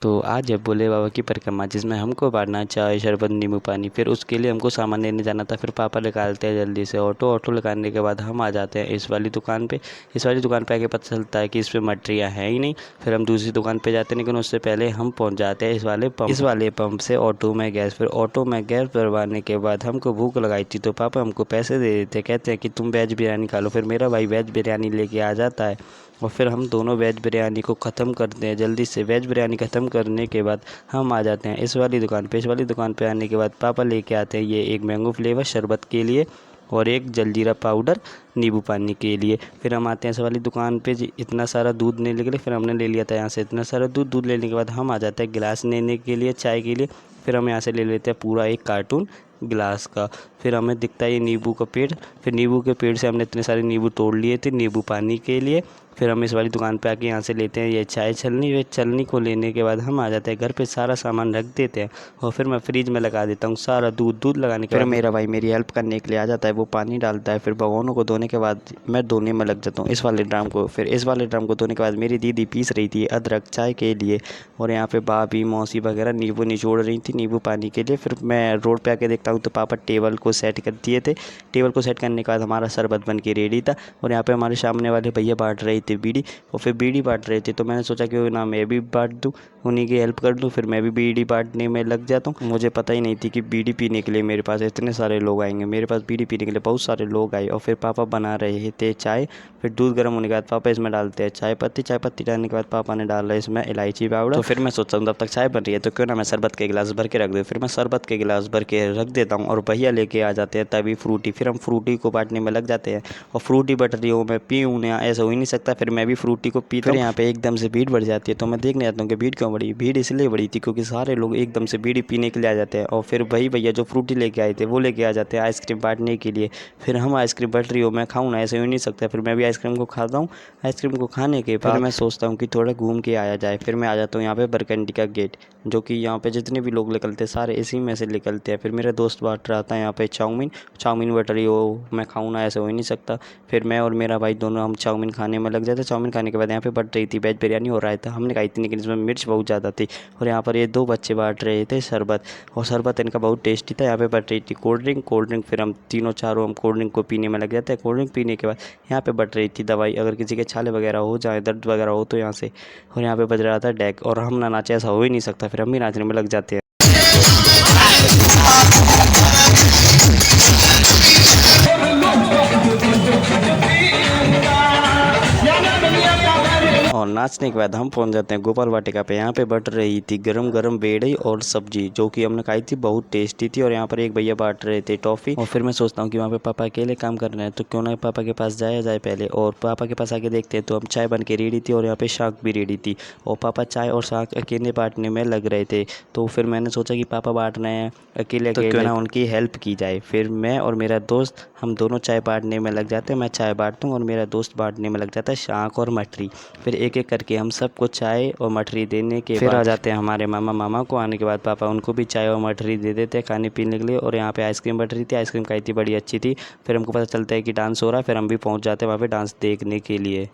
तो आज है भोले बाबा की परिक्रमा, जिसमें हमको बांटना चाय शरबत नींबू पानी। फिर उसके लिए हमको सामान लेने जाना था। फिर पापा निकालते हैं जल्दी से ऑटो लगाने के बाद हम आ जाते हैं इस वाली दुकान पे। इस वाली दुकान पे आके पता चलता है कि इस पे मटरियाँ हैं ही नहीं। फिर हम दूसरी दुकान पे जाते हैं, लेकिन उससे पहले हम पहुंच जाते हैं इस वाले पंप से ऑटो में गैस। फिर ऑटो में गैस भरवाने के बाद हमको भूख लगाई थी, तो पापा हमको पैसे दे देते, कहते हैं कि तुम वेज बिरयानी खा लो। फिर मेरा भाई वेज बिरयानी लेके आ जाता है और फिर हम दोनों वेज बिरयानी को ख़त्म करते हैं जल्दी से। वेज बिरयानी ख़त्म करने के बाद हम आ जाते हैं इस वाली दुकान पे। इस वाली दुकान पे आने के बाद पापा लेके आते हैं ये एक मैंगो फ्लेवर शरबत के लिए और एक जलजीरा पाउडर नींबू पानी के लिए। फिर हम आते हैं इस वाली दुकान पे इतना सारा दूध लेने के लिए। फिर हमने ले लिया था यहाँ से इतना सारा दूध लेने के बाद हम आ जाते हैं गिलास लेने के लिए चाय के लिए। फिर हम यहाँ से ले लेते हैं पूरा एक कार्टून गिलास का। फिर हमें दिखता है ये नींबू का पेड़। फिर नींबू के पेड़ से हमने इतने सारे नींबू तोड़ लिए थे नींबू पानी के लिए। फिर हम इस वाली दुकान पे आके यहाँ से लेते हैं ये चाय छलनी। वे छलनी को लेने के बाद हम आ जाते हैं घर पे, सारा सामान रख देते हैं और फिर मैं फ्रिज में लगा देता हूँ सारा दूध लगाने के बाद फिर मेरा भाई मेरी हेल्प करने के लिए आ जाता है। वो पानी डालता है। फिर भगोनों को धोने के बाद मैं धोने में लग जाता हूँ इस वाले ड्राम को। फिर इस वाले ड्राम को धोने के बाद मेरी दीदी पीस रही थी अदरक चाय के लिए और यहाँ पे भाभी मौसी वगैरह नींबू निचोड़ रही थी नींबू पानी के लिए। फिर मैं रोड पे आके देखता हूँ तो पापा टेबल को सेट कर दिए थे। टेबल को सेट करने के बाद हमारा शरबत बन के रेडी था और यहाँ पे हमारे सामने वाले भैया बांट रहे थे बीड़ी और फिर बीड़ी बांट रहे थे। तो मैंने सोचा कि ना मैं भी बांट दूँ, उन्हीं की हेल्प कर दूँ। फिर मैं भी बीड़ी बांटने में लग जाता हूँ। मुझे पता ही नहीं थी कि बीड़ी पीने के लिए मेरे पास इतने सारे लोग आएंगे। मेरे पास बीड़ी पीने के लिए बहुत सारे लोग आए और फिर पापा बना रहे थे चाय। फिर दूध गर्म होने के बाद पापा इसमें डालते हैं चाय पत्ती डालने के बाद पापा ने डाला इसमें इलायची पाउडर। तो फिर मैं सोचता हूँ तब तक चाय बन रही है तो क्यों ना मैं शरबत के गिलास भर के रख दूँ। फिर मैं शरबत के गिलास भर के रख देता हूँ और भैया लेके आ जाते हैं तभी फ्रूटी। फिर हम फ्रूटी को बांटने में लग जाते हैं और फ्रूटी बट रही हो मैं पीऊँ ना, ऐसा हो ही नहीं सकता। फिर मैं भी फ्रूटी को पीता हूँ। फिर यहाँ पे एकदम से भीड़ बढ़ जाती है तो मैं देखने आता हूँ कि भीड़ क्यों बढ़ी। भीड़ इसलिए बढ़ी थी क्योंकि सारे लोग एकदम से बीड़ी पीने के लिए आ जाते हैं और फिर वही भैया जो फ्रूटी लेके आए थे वो लेके आ जाते हैं आइसक्रीम बांटने के लिए। फिर हम आइसक्रीम बट रही हो मैं खाऊँ ना, ऐसे हो ही नहीं सकता। फिर मैं भी आइसक्रीम को खाता हूँ। आइसक्रीम को खाने के बाद मैं सोचता हूँ कि थोड़ा घूम के आया जाए। फिर मैं आ जाता हूँ यहाँ पे बरकंडी का गेट, जो कि यहाँ पे जितने भी लोग निकलते हैं सारे इसी में से निकलते हैं। फिर मेरा दोस्त बांट रहा था यहाँ पे चाउमीन बट रही हो मैं खाऊँ ना, ऐसे हो ही नहीं सकता। फिर मैं और मेरा भाई दोनों हम चाउमीन खाने में लग जाते। चाउमीन खाने के बाद यहाँ पे बट रही थी वेज बिरयानी हो रहा था। हमने खाई थी लेकिन इसमें मिर्च बहुत ज़्यादा थी। और यहाँ पर ये दो बच्चे बांट रहे थे शरबत और शरबत इनका बहुत टेस्टी था। यहाँ पे बट रही थी कोल्ड ड्रिंक। फिर हम तीनों चारों हम कोल्ड ड्रिंक को पीने में लग जाते हैं। कोल्ड ड्रिंक पीने के बाद यहाँ पे बट रही थी दवाई, अगर किसी के छाले वगैरह हो जाए दर्द वगैरह हो तो यहाँ से। और यहाँ पे बज रहा था डेक और हम ना नाचे ऐसा हो ही नहीं सकता। फिर हम भी नाचने में लग जाते हैं। और नाचने के बाद हम पहुंच जाते हैं गोपाल वाटिका पे। यहाँ पे बट रही थी गरम गरम बेड़ी और सब्जी, जो कि हमने खाई थी, बहुत टेस्टी थी। और यहाँ पर एक भैया बांट रहे थे टॉफ़ी। और फिर मैं सोचता हूँ कि वहाँ पे पापा अकेले काम कर रहे हैं तो क्यों ना पापा के पास जाया जाए पहले। और पापा के पास आके देखते हैं तो हम चाय बन के रेडी थी और यहाँ पे शाक भी रेडी थी और पापा चाय और शाक अकेले बांटने में लग रहे थे। तो फिर मैंने सोचा कि पापा बांट रहे हैं अकेले तो क्यों ना उनकी हेल्प की जाए। फिर मैं और मेरा दोस्त हम दोनों चाय बांटने में लग जाते हैं। मैं चाय बांटता हूँ और मेरा दोस्त बांटने में लग जाता है शाक और मटरी। फिर एक एक करके हम सबको चाय और मठरी देने के फिर आ जाते हैं हमारे मामा को। आने के बाद पापा उनको भी चाय और मठरी दे देते हैं खाने पीने के लिए। और यहाँ पे आइसक्रीम बट रही थी, आइसक्रीम खाई थी, बड़ी अच्छी थी। फिर हमको पता चलता है कि डांस हो रहा है। फिर हम भी पहुँच जाते हैं वहाँ पे डांस देखने के लिए।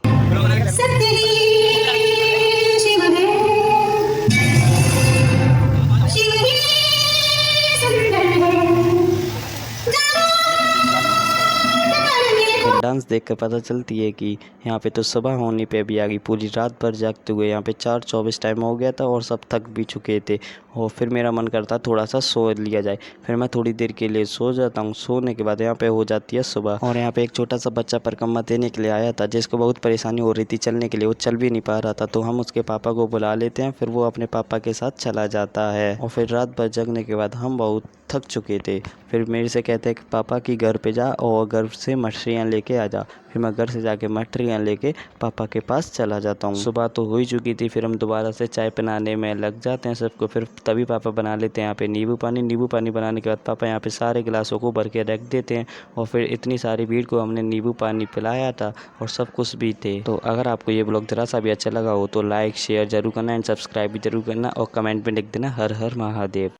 डांस देख कर पता चलती है कि यहाँ पे तो सुबह होने पे भी आ गई। पूरी रात भर जागते हुए यहाँ पे 4:24 टाइम हो गया था और सब थक भी चुके थे। और फिर मेरा मन करता थोड़ा सा सो लिया जाए। फिर मैं थोड़ी देर के लिए सो जाता हूँ। सोने के बाद यहाँ पे हो जाती है सुबह और यहाँ पे एक छोटा सा बच्चा परिक्रमा देने के लिए आया था, जिसको बहुत परेशानी हो रही थी चलने के लिए, वो चल भी नहीं पा रहा था। तो हम उसके पापा को बुला लेते हैं। फिर वो अपने पापा के साथ चला जाता है और फिर रात भर जगने के बाद हम बहुत थक चुके थे। फिर मेरे से कहते हैं कि पापा की घर पे जा और घर से मछलियाँ लेके आ जा। फिर मैं घर से जाके मछलियाँ लेके पापा के पास चला जाता हूँ। सुबह तो हो ही चुकी थी। फिर हम दोबारा से चाय बनाने में लग जाते हैं सबको। फिर तभी पापा बना लेते हैं यहाँ पे नींबू पानी बनाने के बाद पापा यहाँ पे सारे गिलासों को भर के रख देते हैं। और फिर इतनी सारी भीड़ को हमने नींबू पानी पिलाया था और सब कुछ भी थे। तो अगर आपको ये ब्लॉग ज़रा सा भी अच्छा लगा हो तो लाइक शेयर जरूर करना एंड सब्सक्राइब भी जरूर करना और कमेंट में लिख देना हर हर महादेव।